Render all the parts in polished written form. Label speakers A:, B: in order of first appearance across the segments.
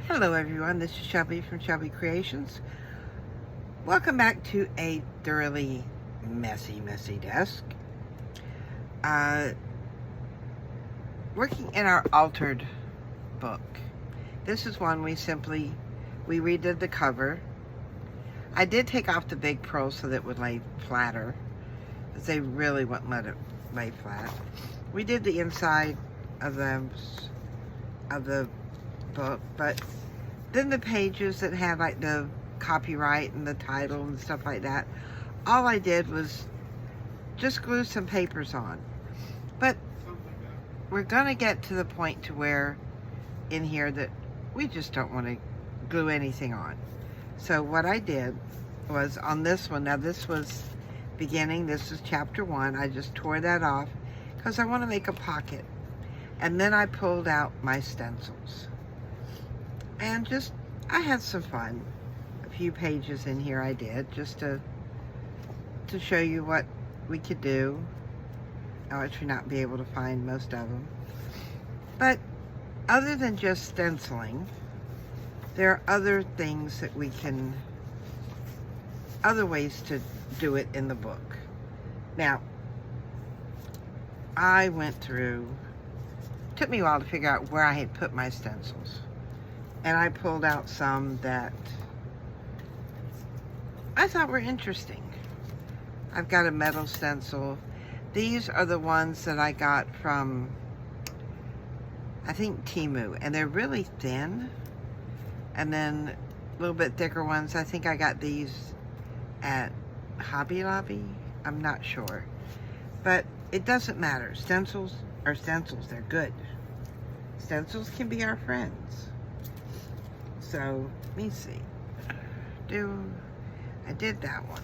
A: Hello everyone, this is Shelby from Shelby Creations. Welcome back to a thoroughly messy desk. Working in our altered book. This is one we redid the cover. I did take off the big pearls so that it would lay flatter, because they really wouldn't let it lay flat. We did the inside of the book, but then the pages that had like the copyright and the title and stuff like that, all I did was just glue some papers on. But we're gonna get to the point to where in here that we just don't want to glue anything on. So what I did was on this one, now this was beginning, this is chapter 1, I just tore that off because I want to make a pocket. And then I pulled out my stencils. And I had some fun. A few pages in here I did, just to show you what we could do. I'll actually not be able to find most of them. But other than just stenciling, there are other things that we can, other ways to do it in the book. Now, I went through, it took me a while to figure out where I had put my stencils. And I pulled out some that I thought were interesting. I've got a metal stencil. These are the ones that I got from, I think, Temu, and they're really thin. And then a little bit thicker ones, I think I got these at Hobby Lobby. I'm not sure. But it doesn't matter. Stencils are stencils. They're good. Stencils can be our friends. So, let me see. I did that one.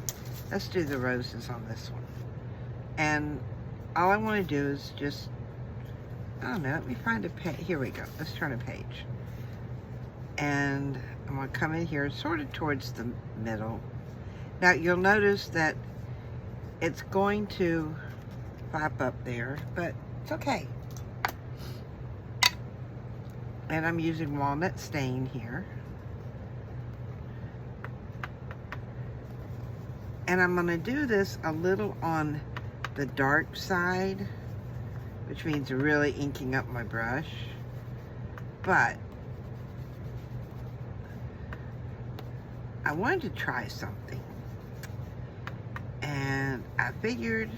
A: Let's do the roses on this one. And all I want to do is just, I don't know, let me find a page. Here we go. Let's turn a page. And I'm going to come in here sort of towards the middle. Now, you'll notice that it's going to pop up there, but it's okay. And I'm using walnut stain here. And I'm going to do this a little on the dark side, which means really inking up my brush. But I wanted to try something. And I figured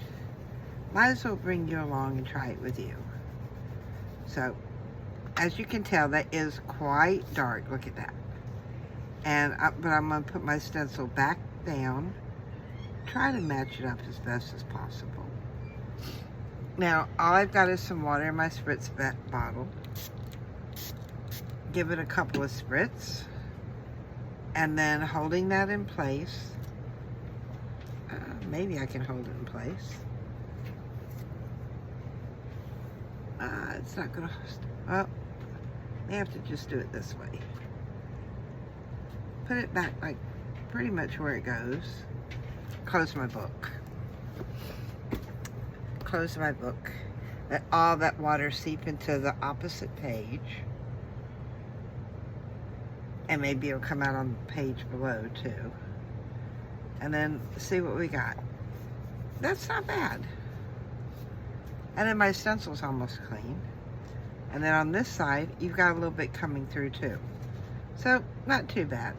A: might as well bring you along and try it with you. So, as you can tell, that is quite dark. Look at that. But I'm going to put my stencil back down. Try to match it up as best as possible. Now, all I've got is some water in my spritz bottle. Give it a couple of spritz. And then holding that in place. Maybe I can hold it in place. It's not going to... Oh, may have to just do it this way. Put it back like pretty much where it goes. Close my book. Close my book. Let all that water seep into the opposite page. And maybe it'll come out on the page below too. And then see what we got. That's not bad. And then my stencil's almost clean. And then on this side, you've got a little bit coming through too. So, not too bad.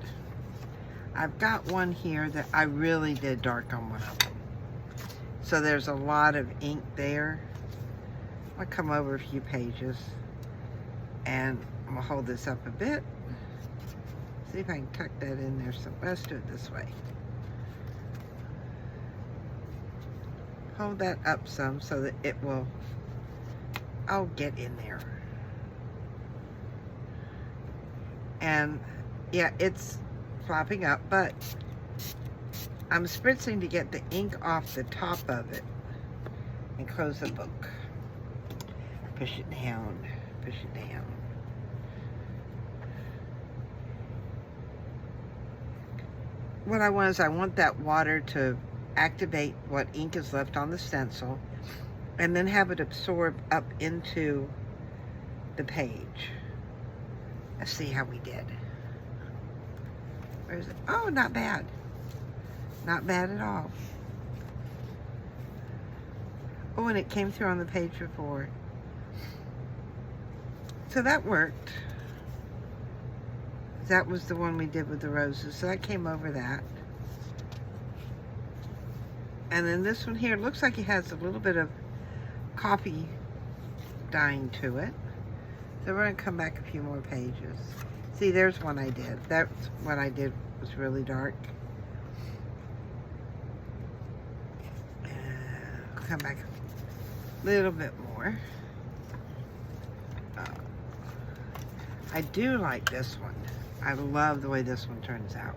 A: I've got one here that I really did dark on one of them. So there's a lot of ink there. I'll come over a few pages. And I'm gonna hold this up a bit. See if I can tuck that in there. So let's do it this way. Hold that up some so that it will, I'll get in there. And yeah, it's flopping up, but I'm spritzing to get the ink off the top of it and close the book. Push it down, push it down. What I want is I want that water to activate what ink is left on the stencil and then have it absorb up into the page. Let's see how we did. Where is it? Oh, not bad. Not bad at all. Oh, and it came through on the page before. So that worked. That was the one we did with the roses. So that came over that. And then this one here looks like it has a little bit of coffee dyeing to it. So we're going to come back a few more pages. See, there's one I did. That's what I did, was really dark. I'll come back a little bit more. I do like this one. I love the way this one turns out.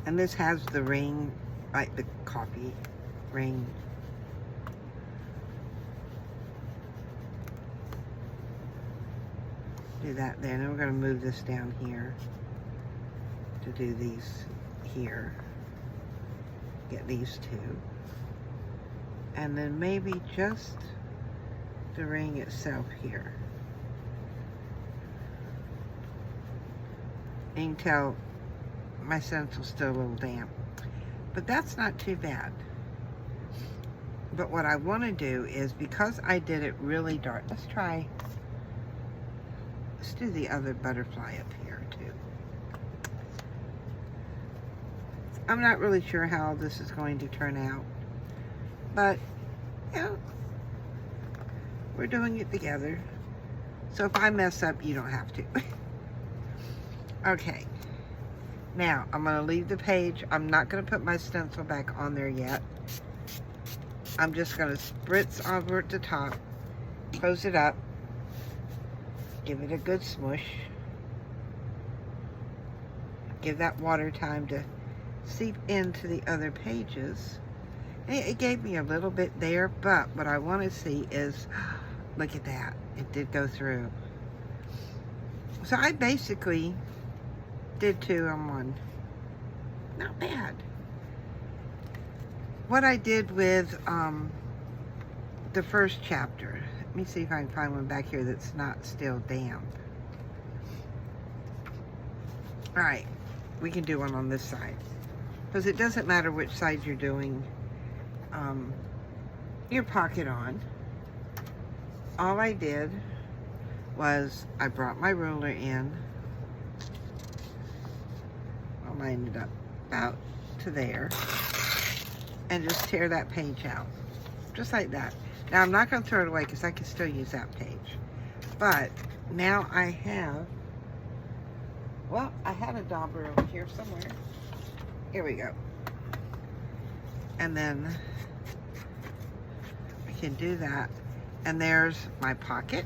A: And this has the ring, like the coffee ring. Do that there. Now we're going to move this down here to do these here. Get these two. And then maybe just the ring itself here. And you can tell my stencil's still a little damp, but that's not too bad. But what I want to do is, because I did it really dark, let's do the other butterfly up here too. I'm not really sure how this is going to turn out, but you know, we're doing it together. So if I mess up, you don't have to. Okay. Now, I'm going to leave the page. I'm not going to put my stencil back on there yet. I'm just going to spritz over at the top, close it up, give it a good smush, give that water time to seep into the other pages. And it gave me a little bit there, but what I want to see is, look at that. It did go through. So I basically did 2 on 1. Not bad. What I did with the first chapter, let me see if I can find one back here that's not still damp. Alright, we can do one on this side, because it doesn't matter which side you're doing your pocket on. All I did was I brought my ruler in. I ended up about to there, and just tear that page out, just like that. Now I'm not going to throw it away because I can still use that page, but now I have, well, I had a dauber over here somewhere. Here we go. And then I can do that, and there's my pocket.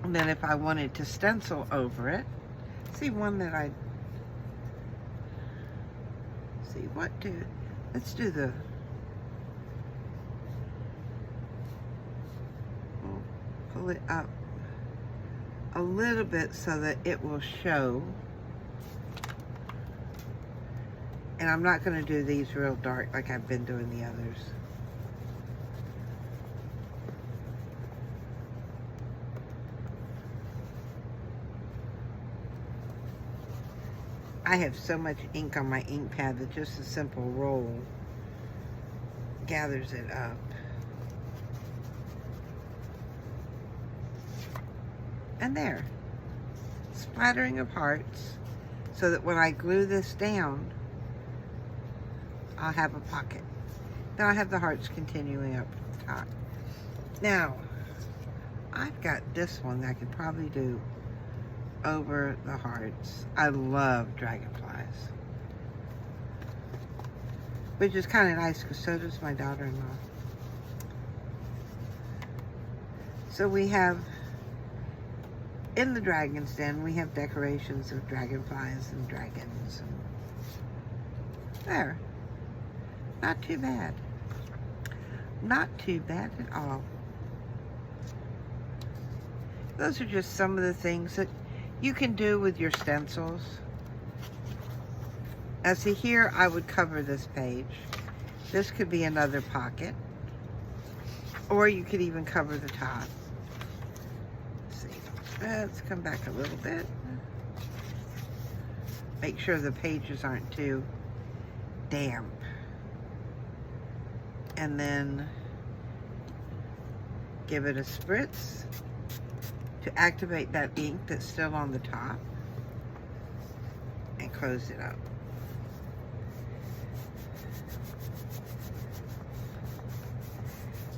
A: And then if I wanted to stencil over it, see one that I let's do the, we'll pull it up a little bit so that it will show. And I'm not going to do these real dark like I've been doing the others. I have so much ink on my ink pad that just a simple roll gathers it up. And there, splattering of hearts, so that when I glue this down, I'll have a pocket. Then I'll have the hearts continuing up the top. Now, I've got this one that I could probably do over the hearts. I love dragonflies, which is kind of nice because so does my daughter-in-law. So we have, in the dragon's den, we have decorations of dragonflies and dragons. And there. Not too bad. Not too bad at all. Those are just some of the things that you can do with your stencils. Now see here, I would cover this page. This could be another pocket. Or you could even cover the top. Let's see. Let's come back a little bit. Make sure the pages aren't too damp. And then give it a spritz to activate that ink that's still on the top. And close it up.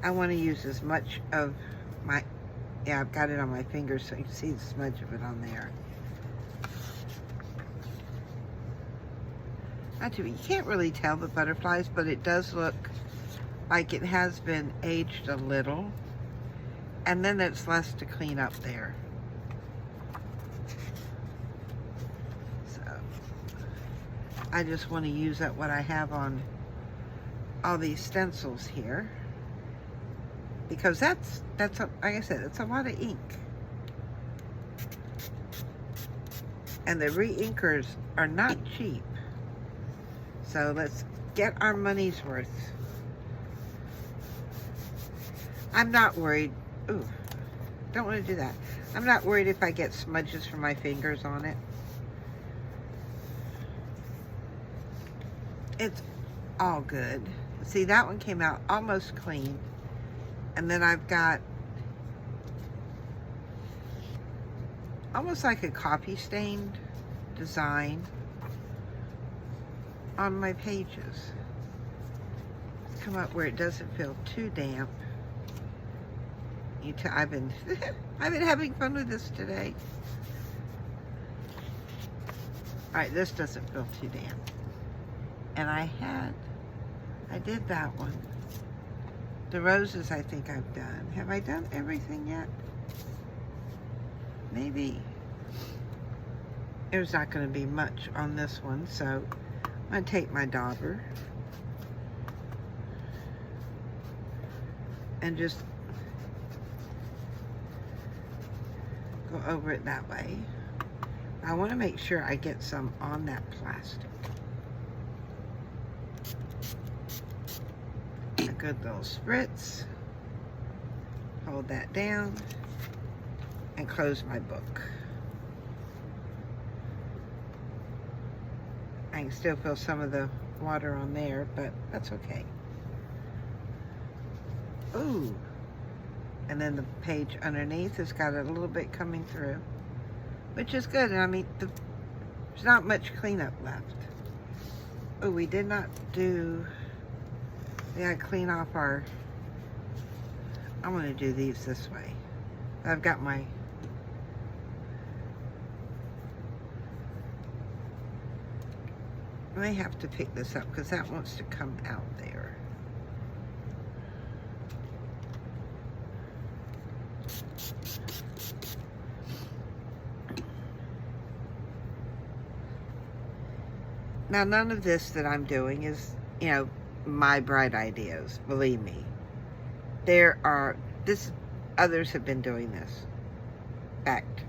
A: I want to use as much of my, yeah, I've got it on my fingers so you can see the smudge of it on there. Not too, you can't really tell the butterflies, but it does look like it has been aged a little. And then there's less to clean up there. So, I just want to use up what I have on all these stencils here. Because that's like I said, it's a lot of ink. And the re-inkers are not cheap. So let's get our money's worth. I'm not worried. Ooh, don't want to do that. I'm not worried if I get smudges from my fingers on it. It's all good. See, that one came out almost clean. And then I've got almost like a coffee stained design on my pages. Come up where it doesn't feel too damp. I've been I've been having fun with this today. Alright, this doesn't feel too damp. And I did that one. The roses I think I've done. Have I done everything yet? Maybe. There's not going to be much on this one, so I'm going to take my dauber and just go over it that way. I want to make sure I get some on that plastic. A good little spritz. Hold that down and close my book. I can still feel some of the water on there, but that's okay. Ooh. And then the page underneath has got a little bit coming through, which is good. I mean, there's not much cleanup left. Oh, we did not do, we gotta clean off our, I'm gonna do these this way. I've got my, I may have to pick this up because that wants to come out there. Now, none of this that I'm doing is, you know, my bright ideas, believe me. Others have been doing this. In fact,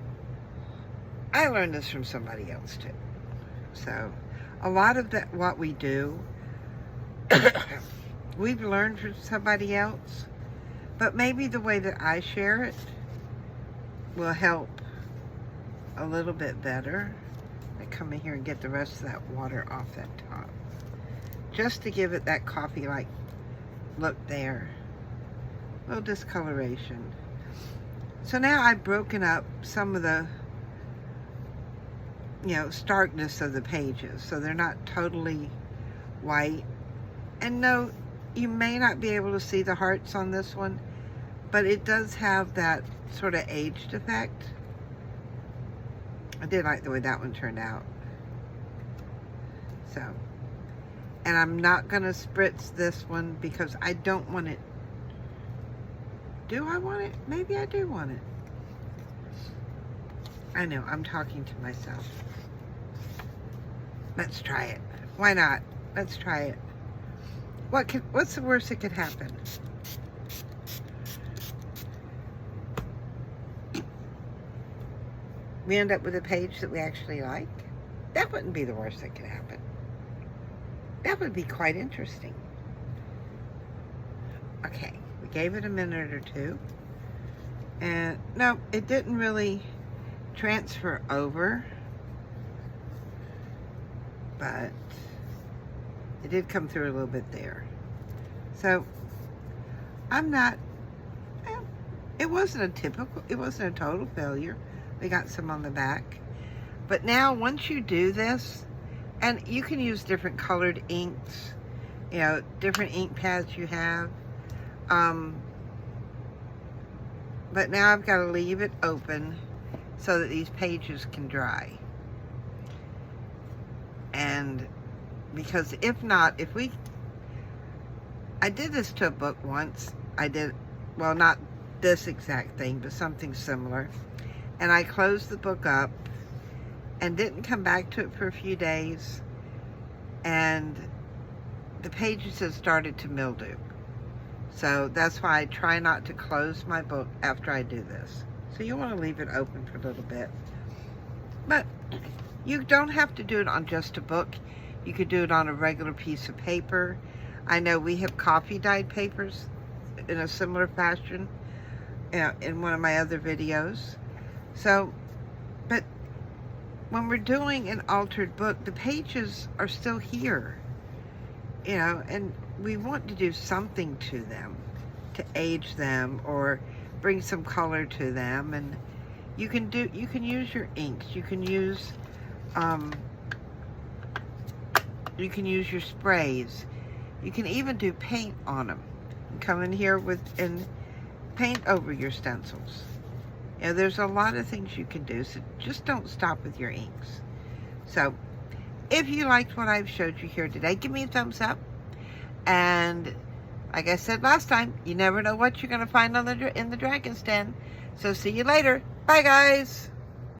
A: I learned this from somebody else too. So, a lot of what we do, we've learned from somebody else, but maybe the way that I share it will help a little bit better. I come in here and get the rest of that water off that top, just to give it that coffee-like look there. A little discoloration. So now I've broken up some of the, you know, starkness of the pages, so they're not totally white. And no, you may not be able to see the hearts on this one, but it does have that sort of aged effect. I did like the way that one turned out. So, and I'm not going to spritz this one because I don't want it. Do I want it? Maybe I do want it. I know, I'm talking to myself. Let's try it. Why not? Let's try it. What's the worst that could happen? We end up with a page that we actually like. That wouldn't be the worst that could happen. that would be quite interesting. Okay, we gave it a minute or two. And no, it didn't really transfer over, but it did come through a little bit there. So I'm not, it wasn't a total failure. We got some on the back. But now once you do this, and you can use different colored inks, you know, different ink pads you have. But now I've got to leave it open so that these pages can dry. And because if not, I did this to a book once. Well, not this exact thing, but something similar. And I closed the book up and didn't come back to it for a few days. And the pages had started to mildew. So that's why I try not to close my book after I do this. So you want to leave it open for a little bit. But you don't have to do it on just a book. You could do it on a regular piece of paper. I know we have coffee dyed papers in a similar fashion in one of my other videos. So, but when we're doing an altered book, the pages are still here, you know, and we want to do something to them to age them or bring some color to them. And you can use your inks, you can use your sprays, you can even do paint on them. Come in here and paint over your stencils. You know, there's a lot of things you can do, so just don't stop with your inks. So if you liked what I've showed you here today, give me a thumbs up. And like I said last time, you never know what you're going to find in the Dragon's Den. So see you later. Bye, guys.